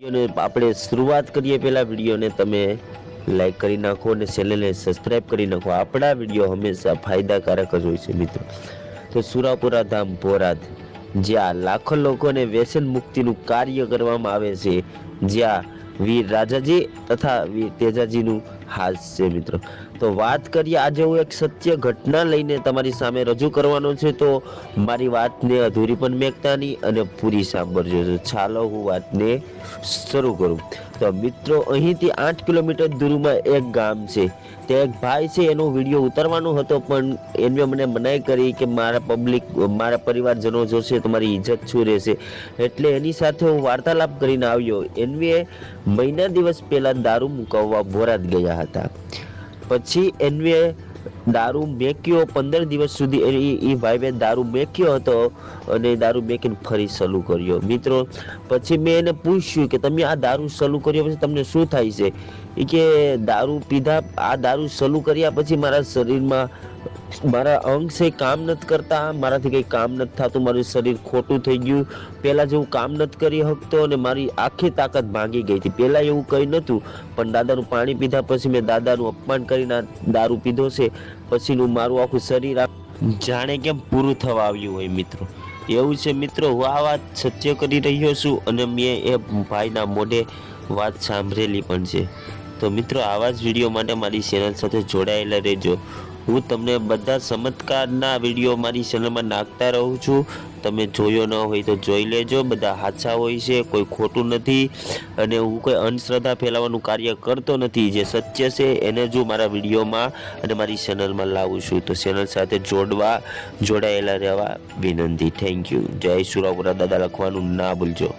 આપણે શરૂઆત કરીએ પહેલા વિડીયોને તમે લાઈક કરી નાખો અને ચેનલને સબસ્ક્રાઈબ કરી નાખો। આપણા વિડીયો હંમેશા ફાયદાકારક જ હોય છે મિત્રો। તો સુરાપુરા ધામ બોરાદ, જ્યાં લાખો લોકોને વ્યસન મુક્તિનું કાર્ય કરવામાં આવે છે, જ્યાં વીર રાજાજી તથા વીર તેજાજીનું હાસ છે મિત્રો। તો વાત કરીએ, આજે હું એક સત્ય ઘટના લઈને તમારી સામે રજૂ કરવાનો છે, તો મારી વાતને અધૂરી પણ મેકતા નહીં અને પૂરી સાંભળજો। તો ચાલો હું વાતને શરૂ કરું। તો મિત્રો, અહીંથી 8 કિલોમીટર દૂરમાં એક ગામ છે, તે એક ભાઈ છે, એનો વિડીયો ઉતારવાનો હતો, પણ એને મને મનાઈ કરી કે મારા પરિવારજનો જોશે તો મારી ઇજ્જત શું રહેશે, એટલે એની સાથે હું વાર્તાલાપ કરીને આવ્યો। એનવીએ મહિના દિવસ પહેલા દારૂ મુકાવવા બોરાદ ગયા હતા। પછી એનવીએ દારૂ મેક્યો, 15 દિવસ સુધી એ ભાઈએ દારૂ મેક્યો હતો અને દારૂ મેકીને ફરી ચાલુ કર્યો મિત્રો। પછી મેં એને પૂછ્યું કે તમે આ દારૂ ચાલુ કર્યો પછી તમને શું થાય છે? એ કે દારૂ પીધા, આ દારૂ ચાલુ કર્યા પછી મારા શરીરમાં મારા અંગ છે કામ નથી કરતા, મારાથી કંઈ કામ નથી થતું, મારું શરીર ખોટું થઈ ગયું, પહેલાં જેવું કામ નથી કરી શકતો અને મારી આખી તાકાત ભાંગી ગઈ હતી। પહેલાં એવું કંઈ નહોતું, પણ દાદાનું પાણી પીધા પછી મેં દાદાનું અપમાન કરીને દારૂ પીધો છે, પછીનું મારું આખું શરીર જાણે કેમ પૂરું થવા આવ્યું હોય મિત્રો। એવું છે મિત્રો, હું આ વાત સત્ય કરી રહ્યો છું અને મેં એ ભાઈના મોઢે વાત સાંભળેલી પણ છે। તો મિત્રો, આવા જ વિડીયો માટે મારી ચેનલ સાથે જોડાયેલા રહેજો। હું તમને બધા ચમત્કારના વિડીયો મારી ચેનલમાં નાખતા રહું છું। તમે જોયો ન હોય તો જોઈ લેજો, બધા સાચા હોય છે, કોઈ ખોટું નથી અને હું કોઈ અંધશ્રદ્ધા ફેલાવવાનું કાર્ય કરતો નથી। જે સત્ય છે એને જ હું મારા વિડીયોમાં અને મારી ચેનલમાં લાવું છું। તો ચેનલ સાથે જોડાયેલા રહેવા વિનંતી। Thank you. જય સુરાપુરા દાદા લખવાનું ના ભૂલજો।